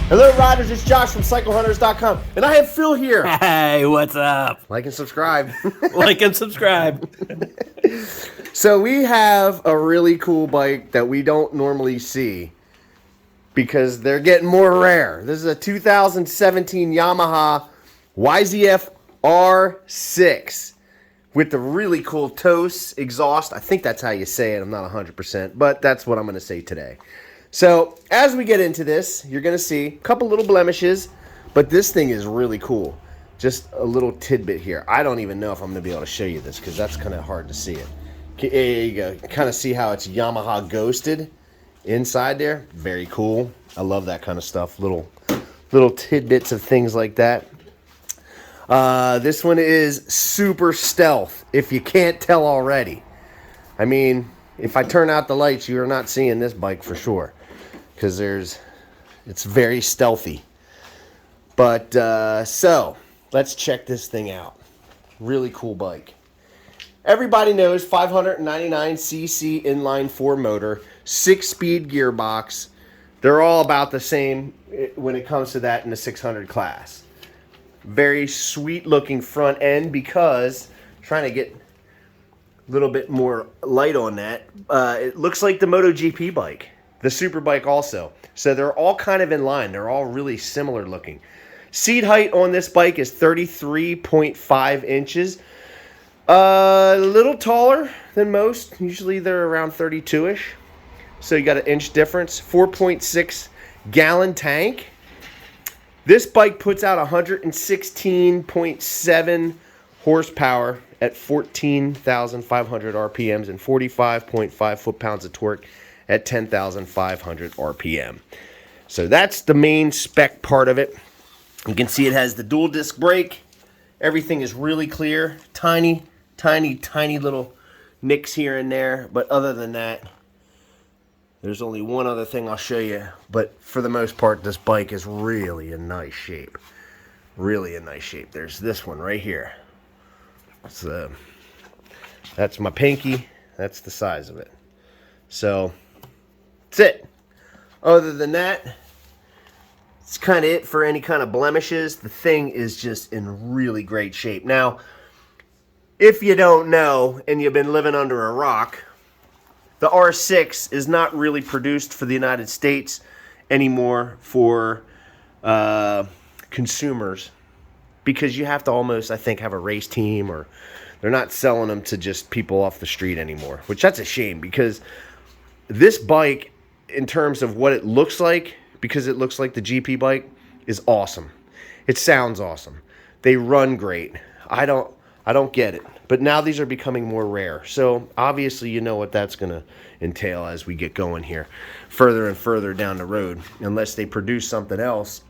Hello riders, it's Josh from CycleHunters.com, and I have Phil here. Hey, what's up? Like and subscribe. Like and subscribe. So we have a really cool bike that we don't normally see because they're getting more rare. This is a 2017 Yamaha YZF R6 with the really cool TOCE exhaust. I think that's how you say it. I'm not 100%, but that's what I'm going to say today. So as we get into this, you're going to see a couple little blemishes, but this thing is really cool. Just a little tidbit here. I don't even know if I'm going to be able to show you this because that's kind of hard to see it. There you go. Kind of see how it's Yamaha ghosted inside there. Very cool. I love that kind of stuff. Little tidbits of things like that. This one is super stealth, if you can't tell already. I mean, if I turn out the lights, you are not seeing this bike for sure, because it's very stealthy. But so let's check this thing out. Really cool bike. Everybody knows 599cc inline 4 motor, 6-speed gearbox. They're all about the same when it comes to that in the 600 class. Very sweet looking front end because trying to get a little bit more light on that. It looks like the MotoGP bike, the super bike also. So they're all kind of in line. They're all really similar looking. Seat height on this bike is 33.5 inches. A little taller than most. Usually they're around 32-ish. So you got an inch difference. 4.6 gallon tank. This bike puts out 116.7 horsepower at 14,500 RPMs and 45.5 foot-pounds of torque at 10,500 RPM. So that's the main spec part of it. You can see it has the dual disc brake. Everything is really clear. Tiny little nicks here and there. But other than that, there's only one other thing I'll show you. But for the most part, this bike is really in nice shape. Really in nice shape. There's this one right here. That's my pinky. That's the size of it. So that's it. Other than that, it's kind of it for any kind of blemishes. The thing is just in really great shape. Now, if you don't know and you've been living under a rock, the R6 is not really produced for the United States anymore for consumers, because you have to almost, I think, have a race team, or they're not selling them to just people off the street anymore, which that's a shame, because this bike, in terms of what it looks like, because it looks like the GP bike, is awesome. It sounds awesome. They run great. I don't get it. But now these are becoming more rare. So obviously you know what that's going to entail as we get going here further and further down the road, unless they produce something else,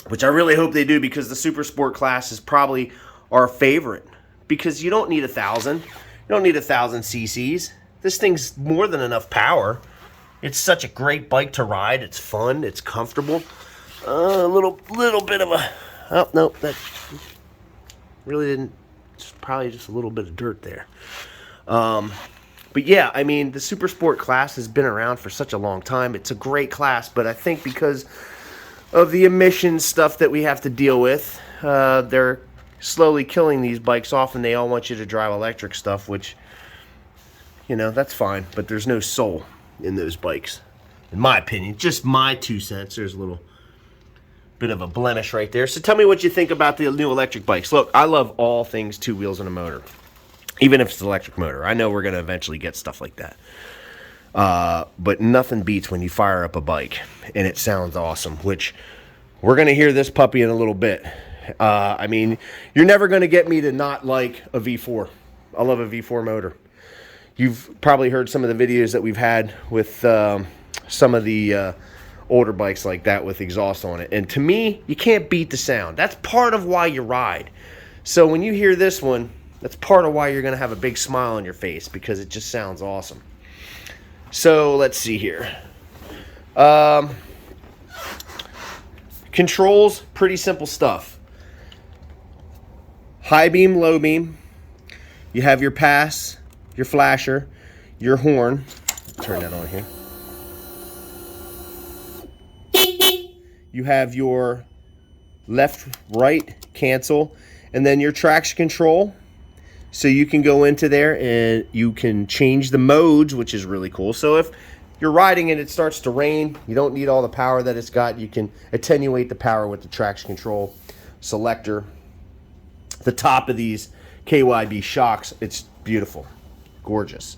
which I really hope they do, because the super sport class is probably our favorite, because you don't need 1,000. You don't need 1,000 cc's. This thing's more than enough power. It's such a great bike to ride. It's fun. It's comfortable. A little bit of a... Oh, no, that really didn't... It's probably just a little bit of dirt there. But yeah, I mean, the super sport class has been around for such a long time. It's a great class, but I think because of the emissions stuff that we have to deal with, they're slowly killing these bikes off, and they all want you to drive electric stuff, which, you know, that's fine, but there's no soul in those bikes, in my opinion. Just my 2 cents. There's a little bit of a blemish right there. So tell me what you think about the new electric bikes. Look, I love all things 2 wheels and a motor, even if it's an electric motor. I know we're going to eventually get stuff like that, but nothing beats when you fire up a bike and it sounds awesome, which we're going to hear this puppy in a little bit. I mean, you're never going to get me to not like a V4. I love a V4 motor. You've probably heard some of the videos that we've had with some of the older bikes like that with exhaust on it. And to me, you can't beat the sound. That's part of why you ride. So when you hear this one, that's part of why you're going to have a big smile on your face, because it just sounds awesome. So let's see here. Controls, pretty simple stuff. High beam, low beam. You have your pass, your flasher, your horn. Turn that on here. you have your left, right, cancel, and then your traction control. So you can go into there and you can change the modes, which is really cool. So if you're riding and it starts to rain, you don't need all the power that it's got. You can attenuate the power with the traction control selector. The top of these KYB shocks, it's beautiful, gorgeous.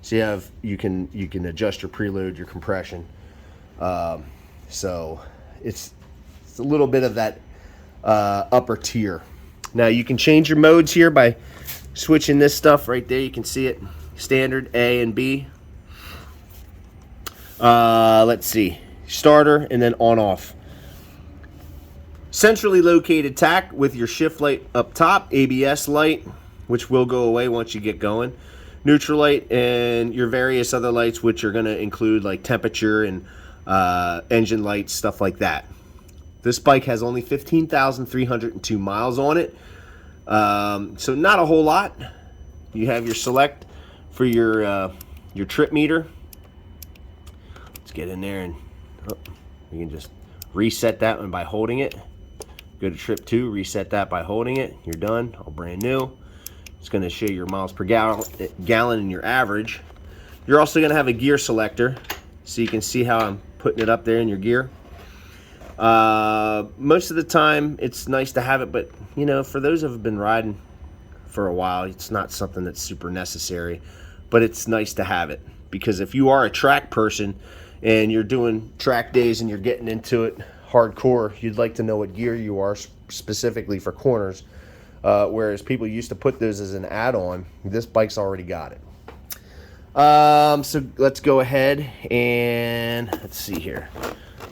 So you can adjust your preload, your compression. So it's a little bit of that upper tier. Now you can change your modes here by switching this stuff right there. You can see it, standard A and B. Let's see, starter and then on off. Centrally located tack with your shift light up top, ABS light, which will go away once you get going, neutral light, and your various other lights, which are going to include like temperature and engine lights, stuff like that. This bike has only 15,302 miles on it, so not a whole lot. You have your select for your trip meter. Let's get in there and you can just reset that one by holding it. Go to trip 2, reset that by holding it. You're done, all brand new. It's going to show your miles per gallon and your average. You're also going to have a gear selector, so you can see how I'm putting it up there in your gear. Most of the time it's nice to have it, but you know, for those who have been riding for a while, it's not something that's super necessary, but it's nice to have it, because if you are a track person and you're doing track days and you're getting into it hardcore, you'd like to know what gear you are specifically for corners, whereas people used to put those as an add-on. This bike's already got it. So let's go ahead and let's see here.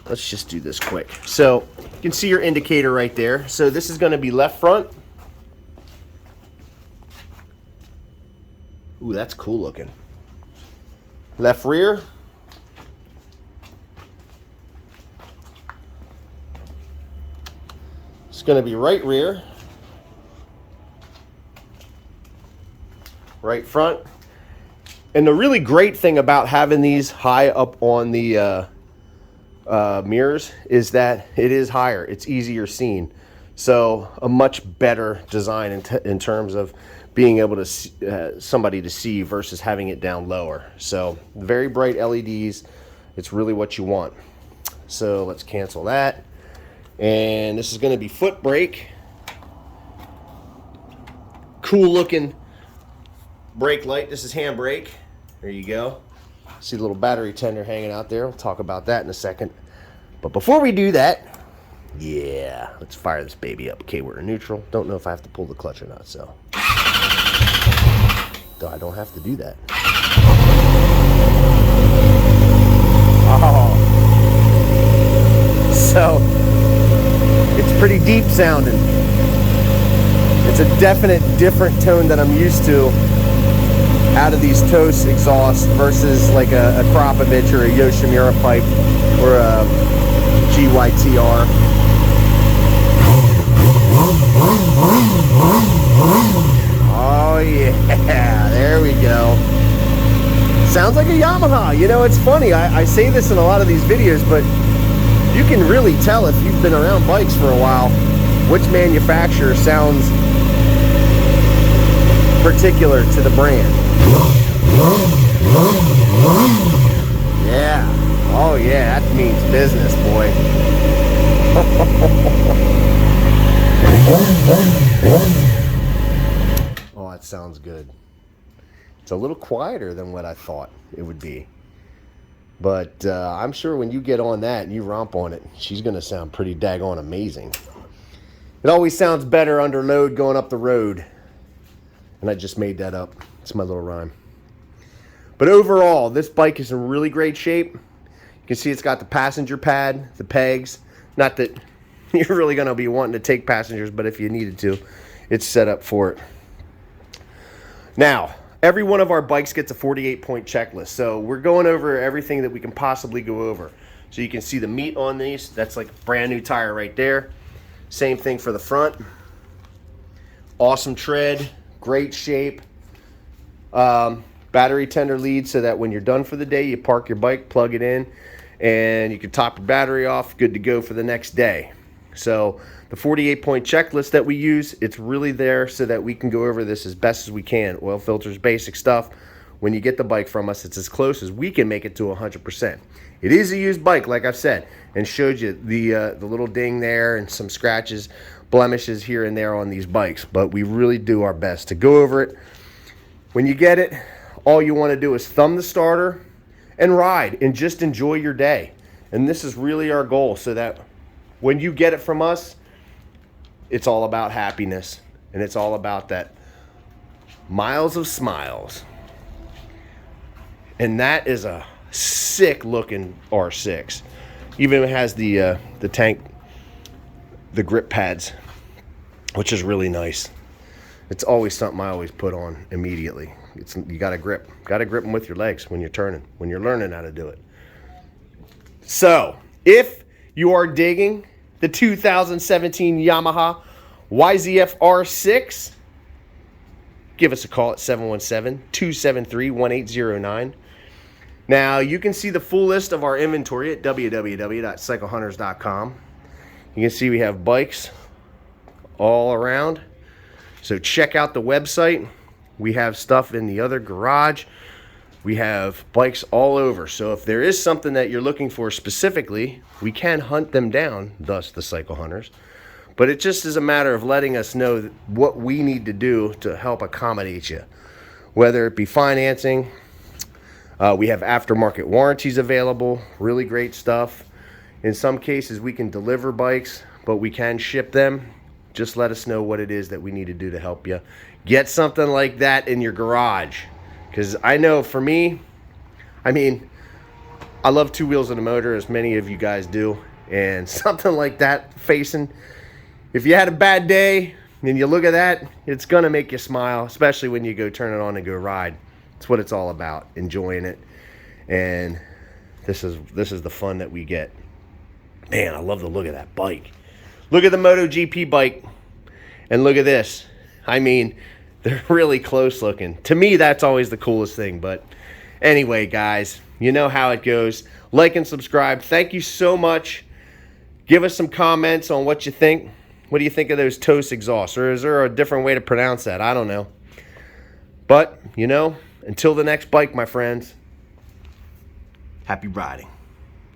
Let's just do this quick. So you can see your indicator right there. So this is going to be left front. Ooh, that's cool looking. Left rear. It's going to be right rear. Right front. And the really great thing about having these high up on the mirrors is that it is higher. It's easier seen. So a much better design in terms of being able to see, somebody to see versus having it down lower. So very bright LEDs. It's really what you want. So let's cancel that. And this is going to be foot brake. Cool looking brake light. This is handbrake. There you go. See the little battery tender hanging out there. We'll talk about that in a second. But before we do that, yeah, let's fire this baby up. Okay, we're in neutral. Don't know if I have to pull the clutch or not, so. Though I don't have to do that. Oh. So, it's pretty deep sounding. It's a definite different tone that I'm used to out of these TOCE exhausts versus like a Krapovich or a Yoshimura pipe or a GYTR. Oh yeah, there we go. Sounds like a Yamaha. You know, it's funny, I say this in a lot of these videos, but you can really tell if you've been around bikes for a while which manufacturer sounds particular to the brand. Yeah. Oh yeah, that means business, boy. Oh, that sounds good. It's a little quieter than what I thought it would be. But I'm sure when you get on that and you romp on it, she's going to sound pretty daggone amazing. It always sounds better under load going up the road. And I just made that up. It's my little rhyme. But overall, this bike is in really great shape. You can see it's got the passenger pad, the pegs. Not that you're really going to be wanting to take passengers, but if you needed to, it's set up for it. Now, every one of our bikes gets a 48-point checklist. So we're going over everything that we can possibly go over. So you can see the meat on these. That's like a brand new tire right there. Same thing for the front. Awesome tread. Great shape. Battery tender lead so that when you're done for the day, you park your bike, plug it in, and you can top your battery off, good to go for the next day. So the 48-point checklist that we use, it's really there so that we can go over this as best as we can. Oil filters, basic stuff. When you get the bike from us, it's as close as we can make it to 100%. It is a used bike, like I've said, and showed you the little ding there and some scratches, blemishes here and there on these bikes. But we really do our best to go over it. When you get it, all you want to do is thumb the starter and ride and just enjoy your day. And this is really our goal, so that when you get it from us, it's all about happiness, and it's all about that miles of smiles. And that is a sick looking R6. Even has the tank, the grip pads, which is really nice. It's always something I always put on immediately. You got to grip them with your legs when you're turning, when you're learning how to do it. So if you are digging the 2017 Yamaha YZF R6, give us a call at 717-273-1809. Now, you can see the full list of our inventory at www.cyclehunters.com. You can see we have bikes all around. So check out the website. We have stuff in the other garage. We have bikes all over. So if there is something that you're looking for specifically, we can hunt them down, thus the Cycle Hunters. But it just is a matter of letting us know what we need to do to help accommodate you. Whether it be financing, we have aftermarket warranties available, really great stuff. In some cases, we can deliver bikes, but we can ship them. Just let us know what it is that we need to do to help you get something like that in your garage. Because I know for me, I mean, I love two wheels and a motor, as many of you guys do. And something like that facing, if you had a bad day and you look at that, it's going to make you smile, especially when you go turn it on and go ride. It's what it's all about, enjoying it. And this is the fun that we get. Man, I love the look of that bike. Look at the MotoGP bike and look at this. I mean, they're really close looking. To me, that's always the coolest thing. But anyway, guys, you know how it goes. Like and subscribe. Thank you so much. Give us some comments on what you think. What do you think of those TOCE exhausts? Or is there a different way to pronounce that? I don't know. But, you know, until the next bike, my friends, happy riding.